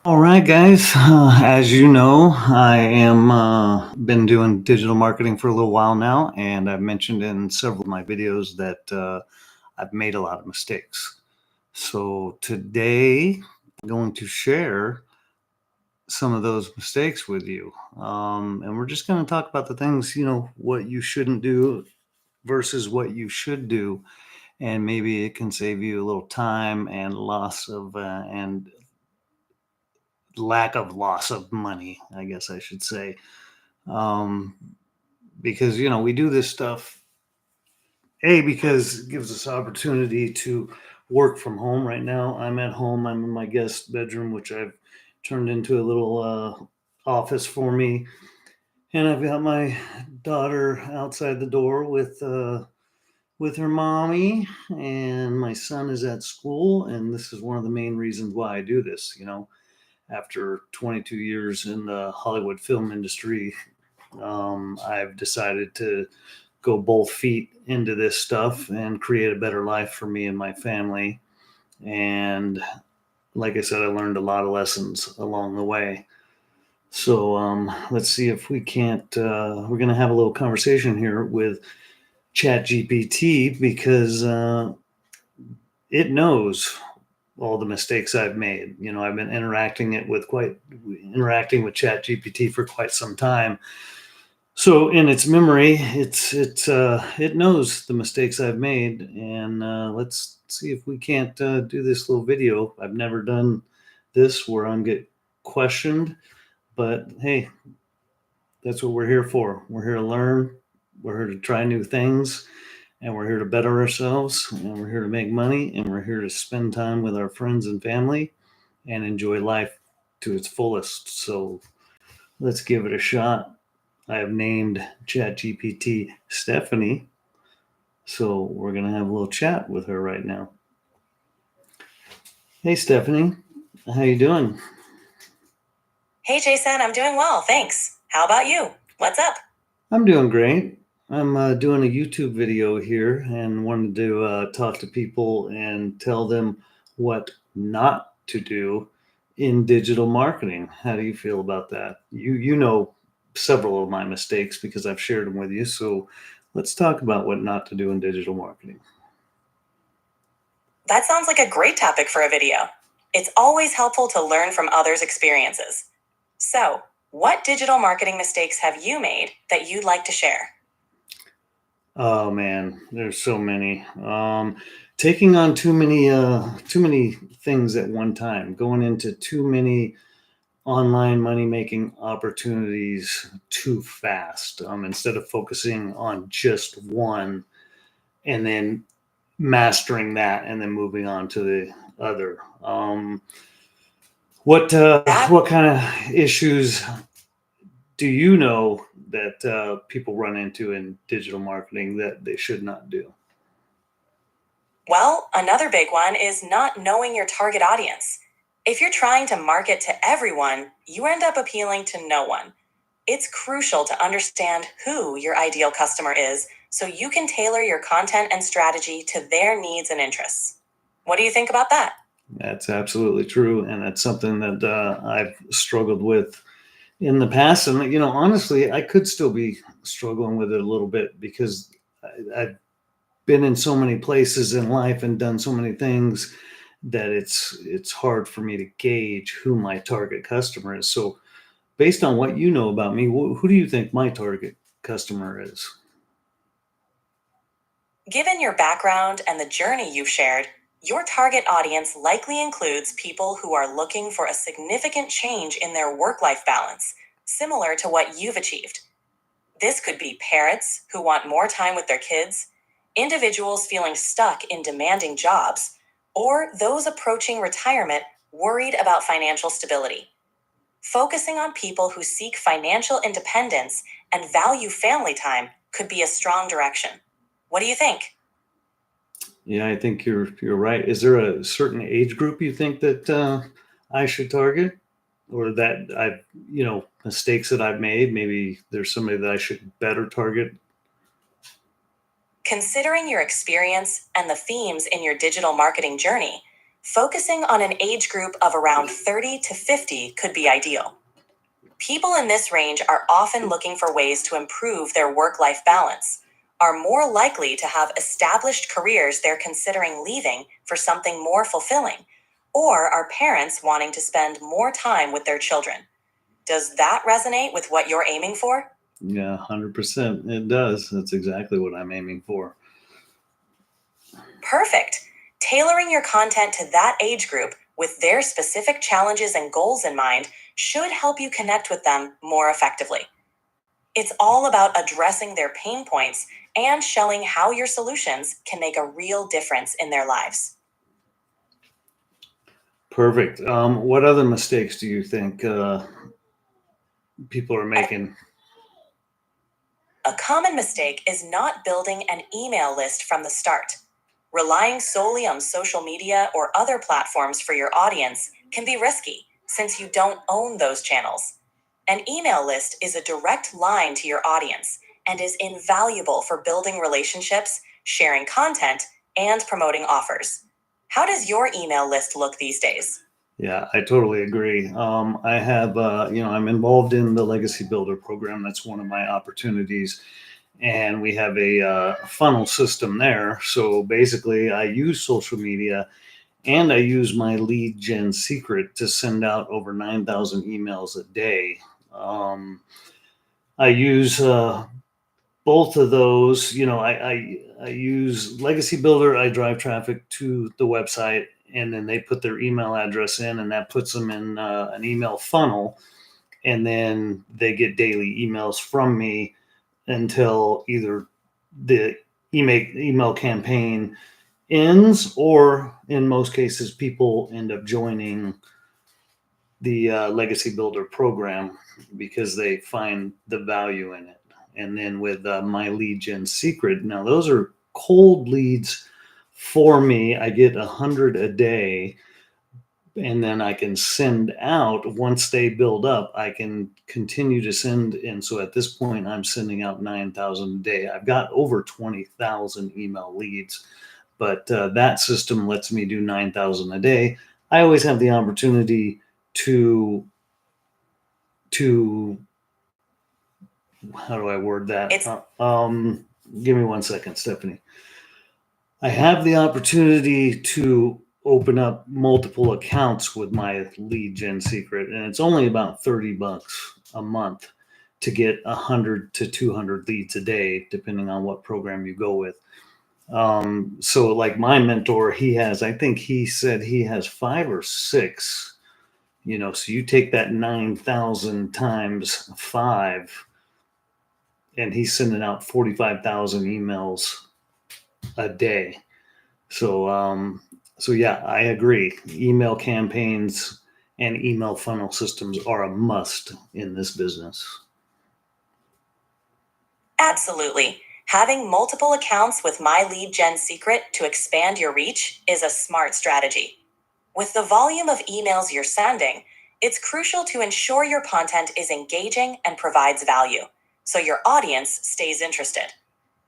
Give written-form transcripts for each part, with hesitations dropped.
All right, guys. As you know, I am been doing digital marketing for a little while now, and I've mentioned in several of my videos that I've made a lot of mistakes. So today, I'm going to share some of those mistakes with you, and we're just going to talk about the things what you shouldn't do versus what you should do, and maybe it can save you a little time and loss of and lack of loss of money, I guess I should say. Um, because we do this stuff because it gives us opportunity to work from home. Right now I'm at home, I'm in my guest bedroom, which I've turned into a little office for me, and I've got my daughter outside the door with her mommy, and my son is at school, and this is one of the main reasons why I do this. After 22 years in the Hollywood film industry, I've decided to go both feet into this stuff and create a better life for me and my family. And like I said, I learned a lot of lessons along the way. So let's see if we can't. We're going to have a little conversation here with ChatGPT because it knows all the mistakes I've made. I've been interacting with ChatGPT for quite some time. So in its memory, it knows the mistakes I've made, and let's see if we can't do this little video. I've never done this where I'm get questioned, but hey, that's what we're here for. We're here to learn. We're here to try new things, and we're here to better ourselves, and we're here to make money, and we're here to spend time with our friends and family and enjoy life to its fullest. So let's give it a shot. I have named ChatGPT Stephanie, so we're going to have a little chat with her right now. Hey, Stephanie, how you doing? Hey, Jason, I'm doing well, thanks. How about you? What's up? I'm doing great. I'm doing a YouTube video here and wanted to talk to people and tell them what not to do in digital marketing. How do you feel about that? You know several of my mistakes because I've shared them with you. So let's talk about what not to do in digital marketing. That sounds like a great topic for a video. It's always helpful to learn from others' experiences. So, what digital marketing mistakes have you made that you'd like to share? Oh man, there's so many. Taking on too many things at one time, going into too many online money making opportunities too fast. Instead of focusing on just one and then mastering that and then moving on to the other. That What kind of issues do you know that people run into in digital marketing that they should not do? Well, another big one is not knowing your target audience. If you're trying to market to everyone, you end up appealing to no one. It's crucial to understand who your ideal customer is so you can tailor your content and strategy to their needs and interests. What do you think about that? That's absolutely true, and that's something that I've struggled with in the past. And honestly, I could still be struggling with it a little bit because I've been in so many places in life and done so many things that it's hard for me to gauge who my target customer is. So, based on what you know about me, who do you think my target customer is? Given your background and the journey you've shared, your target audience likely includes people who are looking for a significant change in their work life balance, similar to what you've achieved. This could be parents who want more time with their kids, individuals feeling stuck in demanding jobs, or those approaching retirement worried about financial stability. Focusing on people who seek financial independence and value family time could be a strong direction. What do you think? Yeah, I think you're right. Is there a certain age group you think that I should target, or that I've mistakes that I've made? Maybe there's somebody that I should better target. Considering your experience and the themes in your digital marketing journey, Focusing on an age group of around 30 to 50 could be ideal. People in this range are often looking for ways to improve their work-life balance, are more likely to have established careers they're considering leaving for something more fulfilling, or are parents wanting to spend more time with their children. Does that resonate with what you're aiming for? Yeah, 100%. It does. That's exactly what I'm aiming for. Perfect. Tailoring your content to that age group with their specific challenges and goals in mind should help you connect with them more effectively. It's all about addressing their pain points and showing how your solutions can make a real difference in their lives. Perfect. What other mistakes do you think people are making? A common mistake is not building an email list from the start. Relying solely on social media or other platforms for your audience can be risky since you don't own those channels. An email list is a direct line to your audience and is invaluable for building relationships, sharing content, and promoting offers. How does your email list look these days? Yeah, I totally agree. I have, I'm involved in the Legacy Builder program. That's one of my opportunities. And we have a funnel system there. So basically, I use social media and I use my lead gen secret to send out over 9,000 emails a day. I use both of those. I use Legacy Builder. I drive traffic to the website, and then they put their email address in, and that puts them in an email funnel, and then they get daily emails from me until either the email campaign ends, or in most cases, people end up joining the Legacy Builder program because they find the value in it. And then with my lead gen secret, now those are cold leads for me. I get 100 a day, and then I can send out once they build up. I can continue to send, and so at this point, I'm sending out 9,000 a day. I've got over 20,000 email leads, but that system lets me do 9,000 a day. I always have the opportunity to how do I word that? Give me 1 second, Stephanie. I have the opportunity to open up multiple accounts with my lead gen secret, and it's only about $30 a month to get 100 to 200 leads a day, depending on what program you go with. So like my mentor, I think he said he has 5 or 6. So you take that 9,000 times 5, and he's sending out 45,000 emails a day. So yeah, I agree. Email campaigns and email funnel systems are a must in this business. Absolutely. Having multiple accounts with My Lead Gen Secret to expand your reach is a smart strategy. With the volume of emails you're sending, it's crucial to ensure your content is engaging and provides value, so your audience stays interested.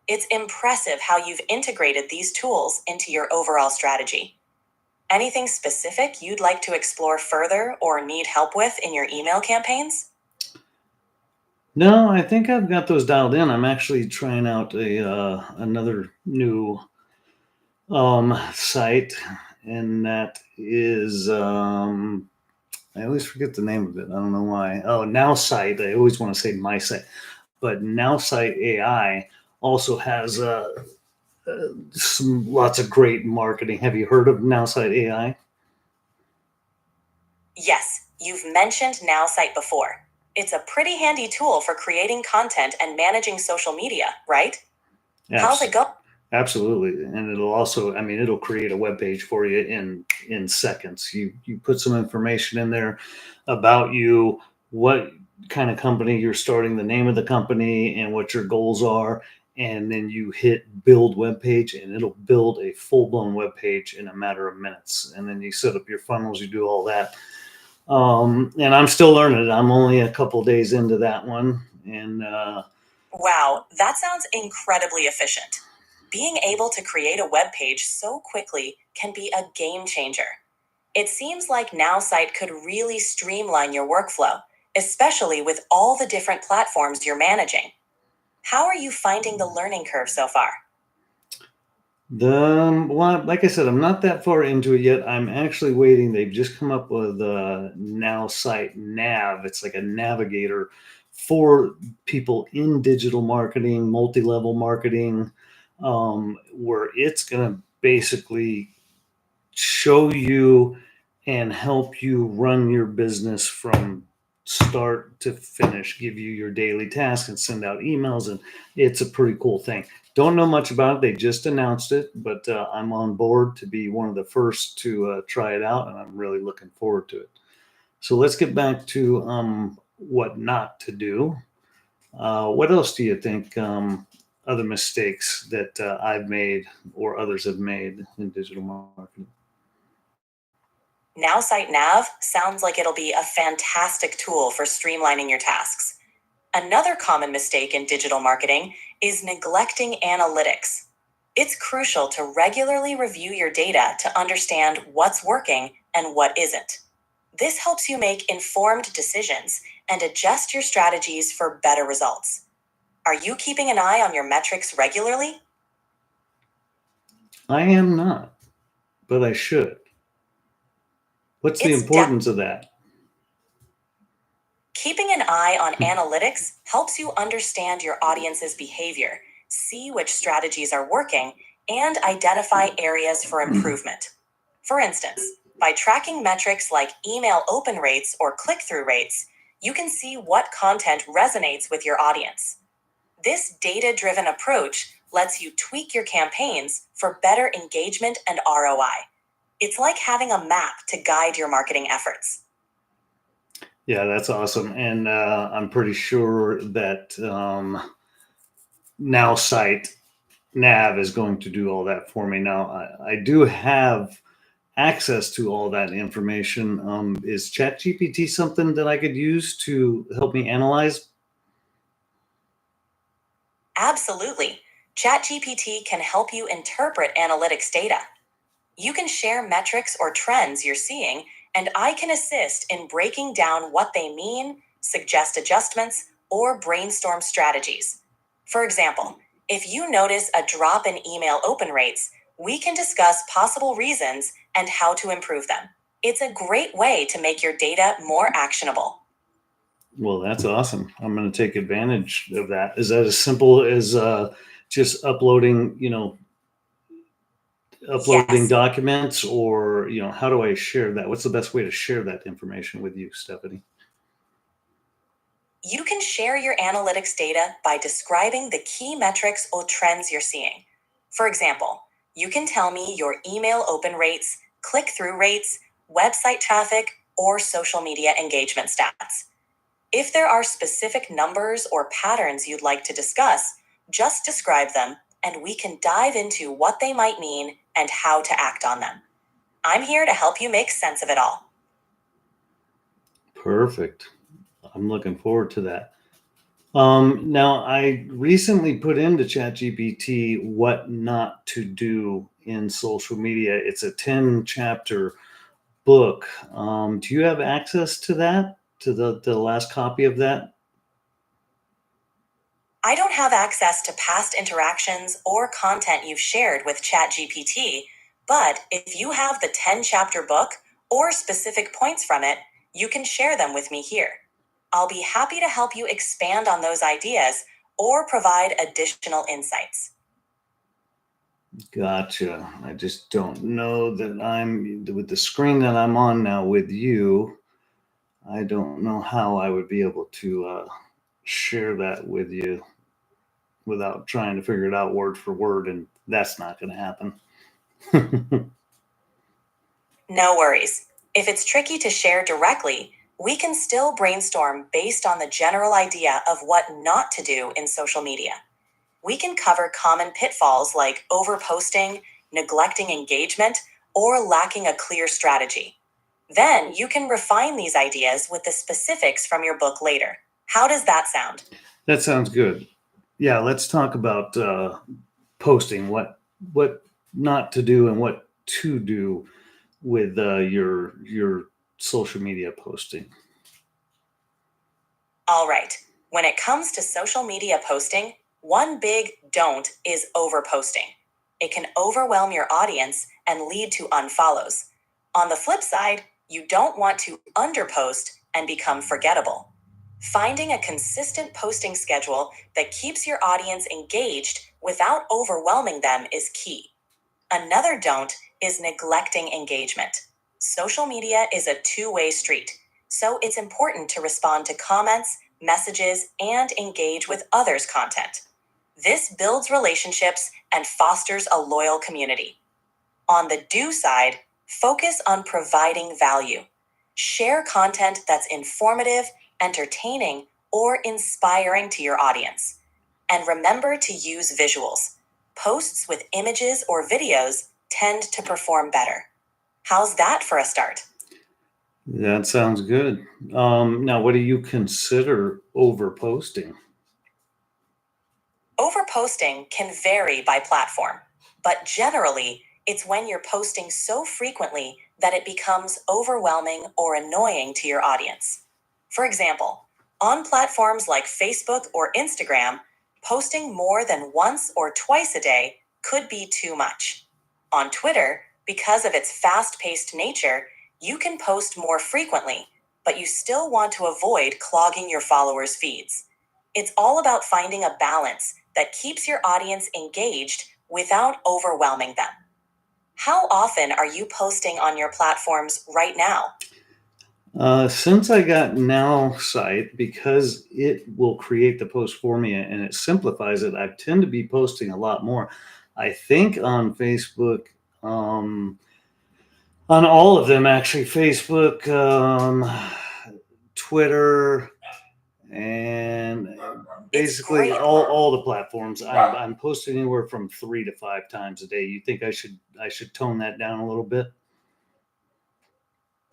It's impressive how you've integrated these tools into your overall strategy. Anything specific you'd like to explore further or need help with in your email campaigns? No, I think I've got those dialed in. I'm actually trying out another new site, and that is I always forget the name of it. I don't know why. Oh, Now Site. I always want to say My Site, but Now Site AI also has lots of great marketing. Have you heard of Now Site AI? Yes, you've mentioned NowSite before. It's a pretty handy tool for creating content and managing social media, right? How's it go? Absolutely, and it'll also, it'll create a web page for you in seconds. You put some information in there about you, what kind of company you're starting, the name of the company, and what your goals are, and then you hit build web page, and it'll build a full blown web page in a matter of minutes. And then you set up your funnels, you do all that. And I'm still learning it. I'm only a couple days into that one, and Wow, that sounds incredibly efficient. Being able to create a web page so quickly can be a game changer. It seems like NowSite could really streamline your workflow, especially with all the different platforms you're managing. How are you finding the learning curve so far? Well, like I said, I'm not that far into it yet. I'm actually waiting. They've just come up with a Now Site Nav. It's like a navigator for people in digital marketing, multi-level marketing, where it's going to basically show you and help you run your business from start to finish, give you your daily tasks and send out emails. And it's a pretty cool thing. Don't know much about it. They just announced it, but I'm on board to be one of the first to try it out, and I'm really looking forward to it. So let's get back to what not to do. What else do you think? Other mistakes that I've made or others have made in digital marketing? NowSite Nav sounds like it'll be a fantastic tool for streamlining your tasks. Another common mistake in digital marketing is neglecting analytics. It's crucial to regularly review your data to understand what's working and what isn't. This helps you make informed decisions and adjust your strategies for better results. Are you keeping an eye on your metrics regularly? I am not, but I should. What's the It's importance of that? Keeping an eye on analytics helps you understand your audience's behavior, see which strategies are working, and identify areas for improvement. For instance, by tracking metrics like email open rates or click-through rates, you can see what content resonates with your audience. This data-driven approach lets you tweak your campaigns for better engagement and ROI. It's like having a map to guide your marketing efforts. Yeah, that's awesome. And I'm pretty sure that Now Site Nav is going to do all that for me. Now, I do have access to all that information. Is ChatGPT something that I could use to help me analyze? Absolutely. ChatGPT can help you interpret analytics data. You can share metrics or trends you're seeing, and I can assist in breaking down what they mean, suggest adjustments, or brainstorm strategies. For example, if you notice a drop in email open rates, we can discuss possible reasons and how to improve them. It's a great way to make your data more actionable. Well, that's awesome. I'm going to take advantage of that. Is that as simple as just uploading, uploading Yes, documents, or how do I share that? What's the best way to share that information with you, Stephanie? you can share your analytics data by describing the key metrics or trends you're seeing. For example, you can tell me your email open rates, click through rates, website traffic, or social media engagement stats. If there are specific numbers or patterns you'd like to discuss, just describe them and we can dive into what they might mean and how to act on them. I'm here to help you make sense of it all. Perfect. I'm looking forward to that. Now, I recently put into ChatGPT what not to do in social media. It's a 10 chapter book. Do you have access to that, to the last copy of that? I don't have access to past interactions or content you've shared with ChatGPT, but if you have the 10 chapter book or specific points from it, you can share them with me here. I'll be happy to help you expand on those ideas or provide additional insights. Gotcha. I just don't know that I'm with the screen that I'm on now with you. I don't know how I would be able to share that with you without trying to figure it out word for word, and that's not going to happen. No worries. If it's tricky to share directly, we can still brainstorm based on the general idea of what not to do in social media. We can cover common pitfalls like overposting, neglecting engagement, or lacking a clear strategy. Then you can refine these ideas with the specifics from your book later. How does that sound? That sounds good. Yeah, let's talk about posting. What not to do and what to do with your social media posting? All right. When it comes to social media posting, one big don't is overposting. It can overwhelm your audience and lead to unfollows. On the flip side, you don't want to underpost and become forgettable. Finding a consistent posting schedule that keeps your audience engaged without overwhelming them is key. Another don't is neglecting engagement. Social media is a two-way street, so it's important to respond to comments, messages, and engage with others' content. This builds relationships and fosters a loyal community. On the do side, focus on providing value. Share content that's informative, entertaining, or inspiring to your audience. And remember to use visuals. Posts with images or videos tend to perform better. How's that for a start? That sounds good. Now, what do you consider overposting? Overposting can vary by platform, but generally, it's when you're posting so frequently that it becomes overwhelming or annoying to your audience. For example, on platforms like Facebook or Instagram, posting more than once or twice a day could be too much. On Twitter, because of its fast paced nature, you can post more frequently, but you still want to avoid clogging your followers' feeds. It's all about finding a balance that keeps your audience engaged without overwhelming them. How often are you posting on your platforms right now? Since I got Now site, because it will create the post for me and it simplifies it, I tend to be posting a lot more. I think on Facebook, um, on all of them actually, Facebook, Twitter, and It's basically great. all the platforms. I'm posting anywhere from 3 to 5 times a day. You think I should tone that down a little bit?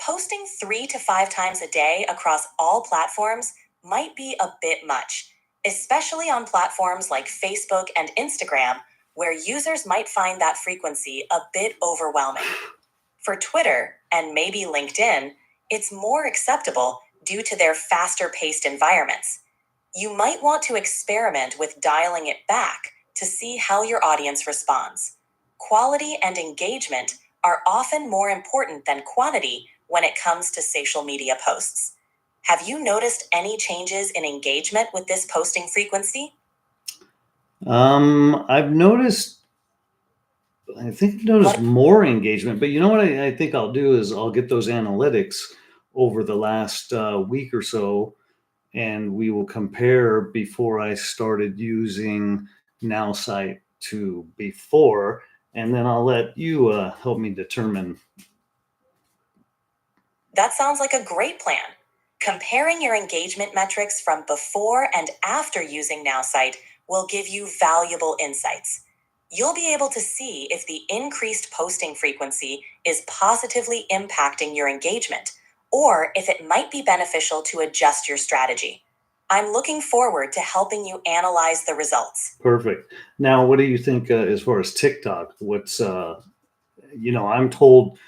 Posting 3 to 5 times a day across all platforms might be a bit much, especially on platforms like Facebook and Instagram, where users might find that frequency a bit overwhelming. For Twitter and maybe LinkedIn, it's more acceptable due to their faster paced environments. You might want to experiment with dialing it back to see how your audience responds. Quality and engagement are often more important than quantity when it comes to social media posts. Have you noticed any changes in engagement with this posting frequency? I've noticed. I think I've noticed What more engagement, but you know what I think I'll do is I'll get those analytics over the last week or so, and we will compare before I started using Now site to before, and then I'll let you help me determine. That sounds like a great plan. Comparing your engagement metrics from before and after using NowSite will give you valuable insights. You'll be able to see if the increased posting frequency is positively impacting your engagement, or if it might be beneficial to adjust your strategy. I'm looking forward to helping you analyze the results. Perfect. Now, what do you think as far as TikTok? I'm told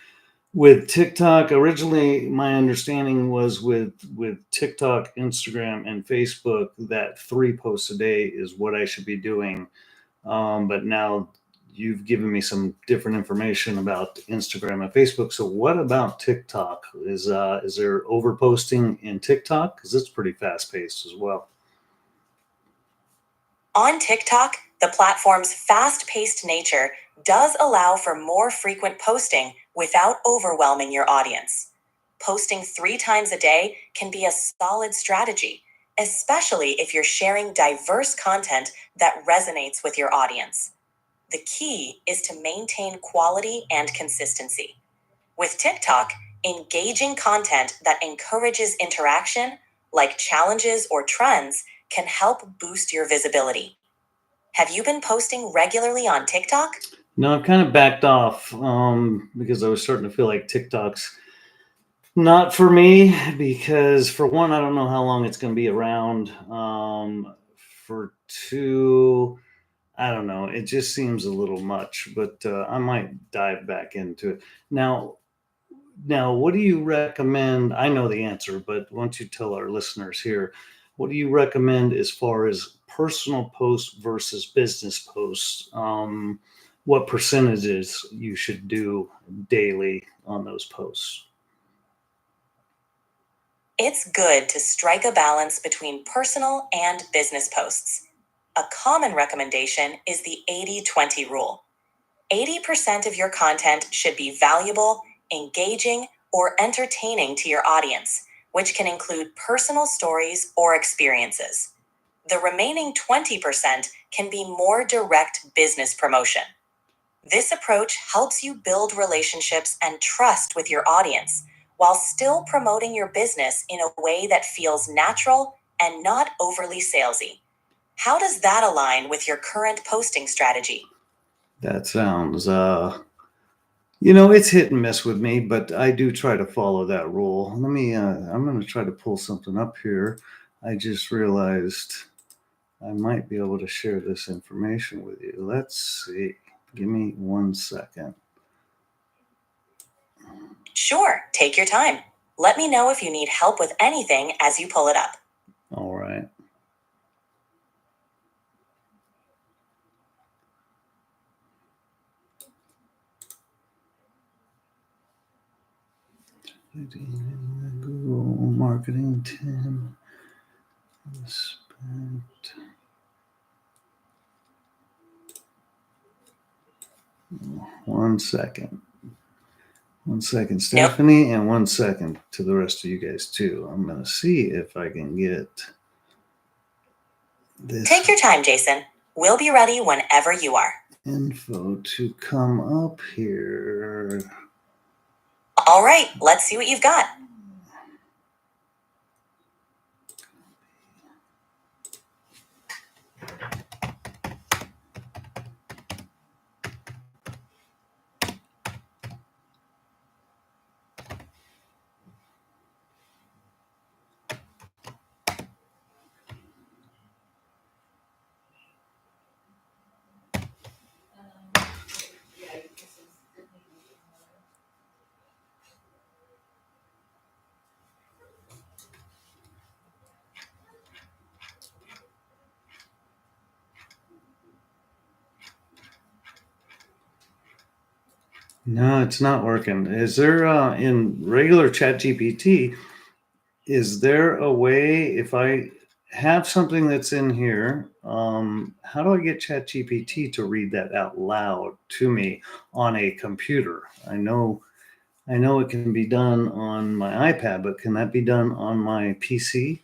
with TikTok, originally my understanding was with TikTok, Instagram, and Facebook that 3 posts a day is what I should be doing. But now you've given me some different information about Instagram and Facebook. So what about TikTok? Is there overposting in TikTok? Because it's pretty fast paced as well. On TikTok, the platform's fast paced nature does allow for more frequent posting without overwhelming your audience. Posting 3 times a day can be a solid strategy, especially if you're sharing diverse content that resonates with your audience. The key is to maintain quality and consistency. With TikTok, engaging content that encourages interaction, like challenges or trends, can help boost your visibility. Have you been posting regularly on TikTok? No, I've kind of backed off because I was starting to feel like TikTok's not for me because for one, I don't know how long it's going to be around. For two, I don't know. It just seems a little much, but I might dive back into it. Now, Now, what do you recommend? I know the answer, but why don't you tell our listeners here, what do you recommend as far as personal posts versus business posts? What percentages you should do daily on those posts? It's good to strike a balance between personal and business posts. A common recommendation is the 80-20 rule. 80% of your content should be valuable, engaging, or entertaining to your audience, which can include personal stories or experiences. The remaining 20% can be more direct business promotion. This approach helps you build relationships and trust with your audience while still promoting your business in a way that feels natural and not overly salesy. How does that align with your current posting strategy? That sounds, it's hit and miss with me, but I do try to follow that rule. I'm going to try to pull something up here. I just realized I might be able to share this information with you. Let's see. Give me 1 second. Sure, take your time. Let me know if you need help with anything as you pull it up. All right. Google Marketing 10. Spent 1 second. 1 second, Stephanie, and 1 second to the rest of you guys too. I'm gonna see if I can get this. Take your time, Jason. We'll be ready whenever you are. Info to come up here. All right, let's see what you've got. No, it's not working. Is there in regular ChatGPT? Is there a way if I have something that's in here? How do I get ChatGPT to read that out loud to me on a computer? I know it can be done on my iPad, but can that be done on my PC?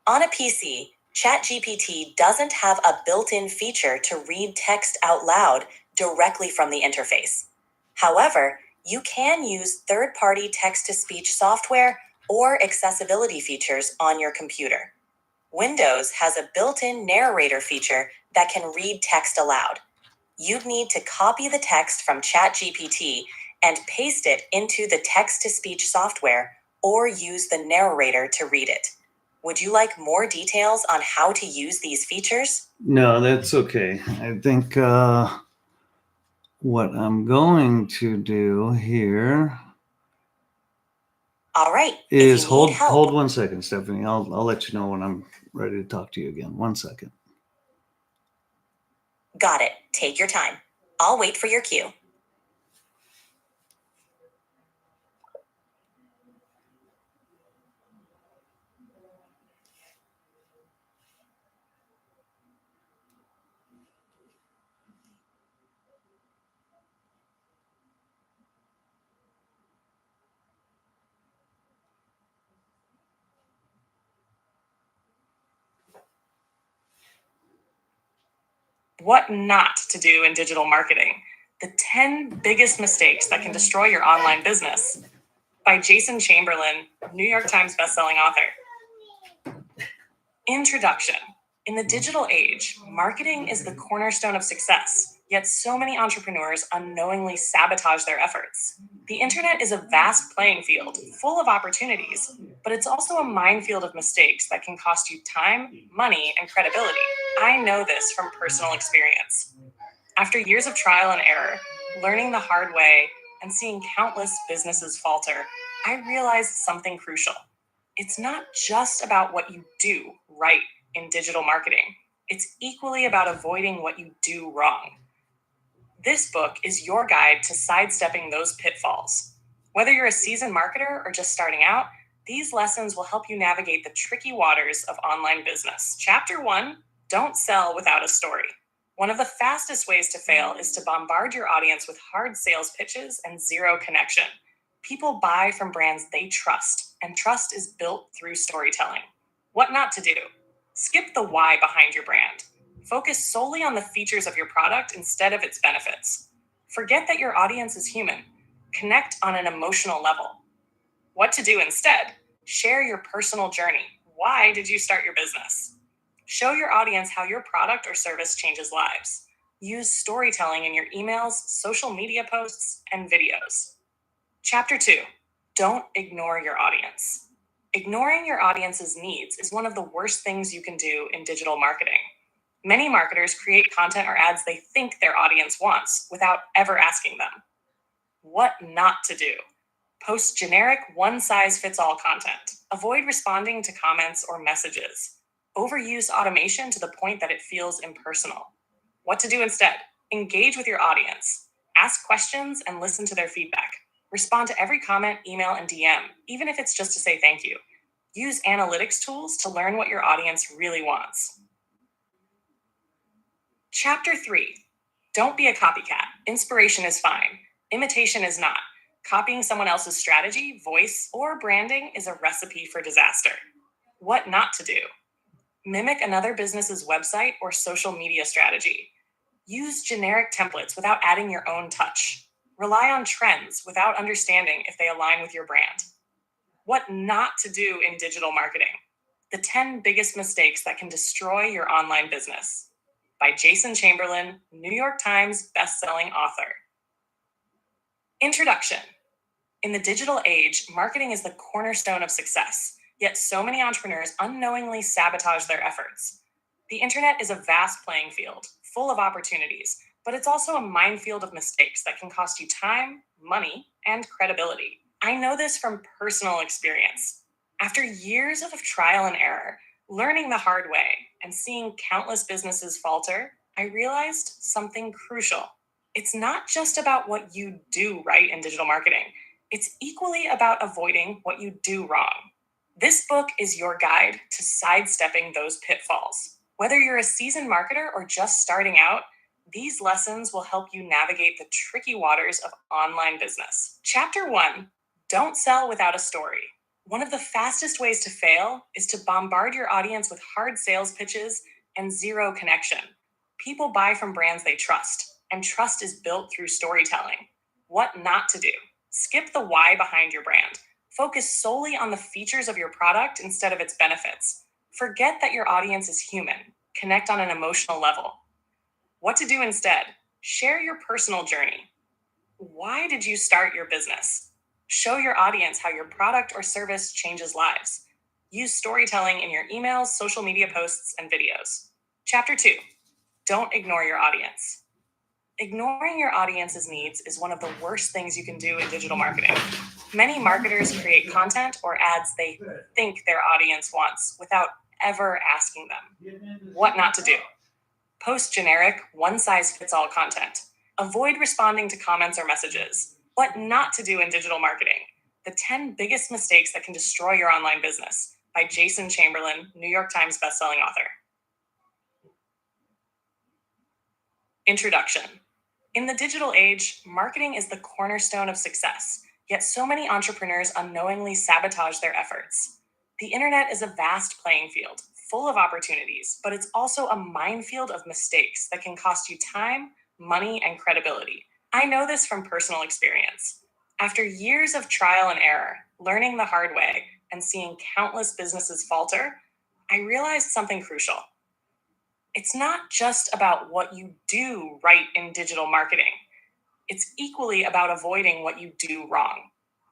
On a PC, ChatGPT doesn't have a built-in feature to read text out loud directly from the interface. However, you can use third-party text-to-speech software or accessibility features on your computer. Windows has a built-in narrator feature that can read text aloud. You'd need to copy the text from ChatGPT and paste it into the text-to-speech software or use the narrator to read it. Would you like more details on how to use these features? No, that's okay. I think what I'm going to do here All right. is if you need help, hold 1 second, Stephanie. I'll let you know when I'm ready to talk to you again. 1 second. got it. Take your time. I'll wait for your cue. What not to do in digital marketing. The 10 biggest mistakes that can destroy your online business. By Jason Chamberlin, New York Times bestselling author. Introduction. In the digital age, marketing is the cornerstone of success, yet so many entrepreneurs unknowingly sabotage their efforts. The internet is a vast playing field, full of opportunities, but it's also a minefield of mistakes that can cost you time, money, and credibility. I know this from personal experience. After years of trial and error, learning the hard way, and seeing countless businesses falter, I realized something crucial. It's not just about what you do right in digital marketing. It's equally about avoiding what you do wrong. This book is your guide to sidestepping those pitfalls. Whether you're a seasoned marketer or just starting out, these lessons will help you navigate the tricky waters of online business. Chapter 1: Don't Sell Without a Story. One of the fastest ways to fail is to bombard your audience with hard sales pitches and zero connection. People buy from brands they trust, and trust is built through storytelling. What not to do: skip the why behind your brand. Focus solely on the features of your product instead of its benefits. Forget that your audience is human. Connect on an emotional level. What to do instead: share your personal journey. Why did you start your business? Show your audience how your product or service changes lives. Use storytelling in your emails, social media posts, and videos. Chapter 2: Don't ignore your audience. Ignoring your audience's needs is one of the worst things you can do in digital marketing. Many marketers create content or ads they think their audience wants without ever asking them. What not to do: post generic one-size-fits-all content. Avoid responding to comments or messages. Overuse automation to the point that it feels impersonal. What to do instead: engage with your audience. Ask questions and listen to their feedback. Respond to every comment, email, and DM, even if it's just to say thank you. Use analytics tools to learn what your audience really wants. Chapter 3: Don't be a copycat. Inspiration is fine. Imitation is not. Copying someone else's strategy, voice, or branding is a recipe for disaster. What not to do: mimic another business's website or social media strategy. Use generic templates without adding your own touch. Rely on trends without understanding if they align with your brand. What not to do in digital marketing: the 10 biggest mistakes that can destroy your online business. By Jason Chamberlin, New York Times bestselling author. Introduction. In the digital age, marketing is the cornerstone of success, yet so many entrepreneurs unknowingly sabotage their efforts. The internet is a vast playing field, full of opportunities, but it's also a minefield of mistakes that can cost you time, money, and credibility. I know this from personal experience. After years of trial and error, learning the hard way, and seeing countless businesses falter, I realized something crucial. It's not just about what you do right in digital marketing. It's equally about avoiding what you do wrong. This book is your guide to sidestepping those pitfalls. Whether you're a seasoned marketer or just starting out, these lessons will help you navigate the tricky waters of online business. Chapter 1: Don't Sell Without a Story. One of the fastest ways to fail is to bombard your audience with hard sales pitches and zero connection. People buy from brands they trust, and trust is built through storytelling. What not to do: skip the why behind your brand. Focus solely on the features of your product instead of its benefits. Forget that your audience is human. Connect on an emotional level. What to do instead: share your personal journey. Why did you start your business? Show your audience how your product or service changes lives. Use storytelling in your emails, social media posts, and videos. Chapter 2: Don't ignore your audience. Ignoring your audience's needs is one of the worst things you can do in digital marketing. Many marketers create content or ads they think their audience wants without ever asking them. What not to do: post generic, one-size-fits-all content. Avoid responding to comments or messages. What not to do in digital marketing: the 10 biggest mistakes that can destroy your online business. By Jason Chamberlin, New York Times bestselling author. Introduction. In the digital age, marketing is the cornerstone of success, yet so many entrepreneurs unknowingly sabotage their efforts. The internet is a vast playing field, full of opportunities, but it's also a minefield of mistakes that can cost you time, money, and credibility. I know this from personal experience. After years of trial and error, learning the hard way, and seeing countless businesses falter, I realized something crucial. It's not just about what you do right in digital marketing. It's equally about avoiding what you do wrong.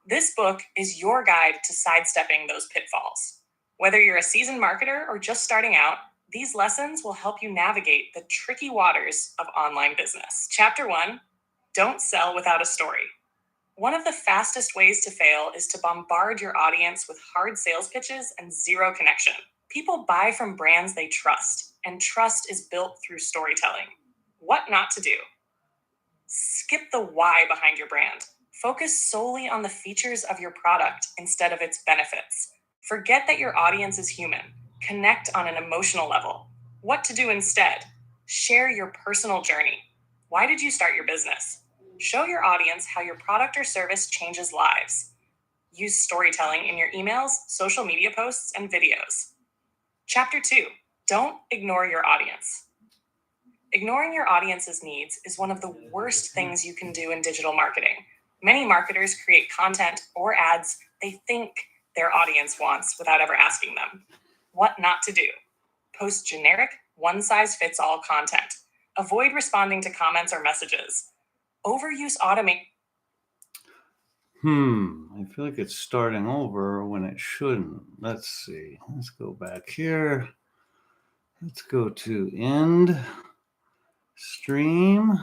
This book is your guide to sidestepping those pitfalls. Whether you're a seasoned marketer or just starting out, these lessons will help you navigate the tricky waters of online business. Chapter 1: Don't Sell Without a Story. One of the fastest ways to fail is to bombard your audience with hard sales pitches and zero connection. People buy from brands they trust, and trust is built through storytelling. What not to do? Skip the why behind your brand. Focus solely on the features of your product instead of its benefits. Forget that your audience is human. Connect on an emotional level. What to do instead? Share your personal journey. Why did you start your business? Show your audience how your product or service changes lives. Use storytelling in your emails, social media posts, and videos. Chapter 2. Don't ignore your audience. Ignoring your audience's needs is one of the worst things you can do in digital marketing. Many marketers create content or ads they think their audience wants without ever asking them. What not to do? Post generic, one-size-fits-all content. Avoid responding to comments or messages. Overuse automate. I feel like it's starting over when it shouldn't. Let's see. Let's go back here. Let's go to end stream.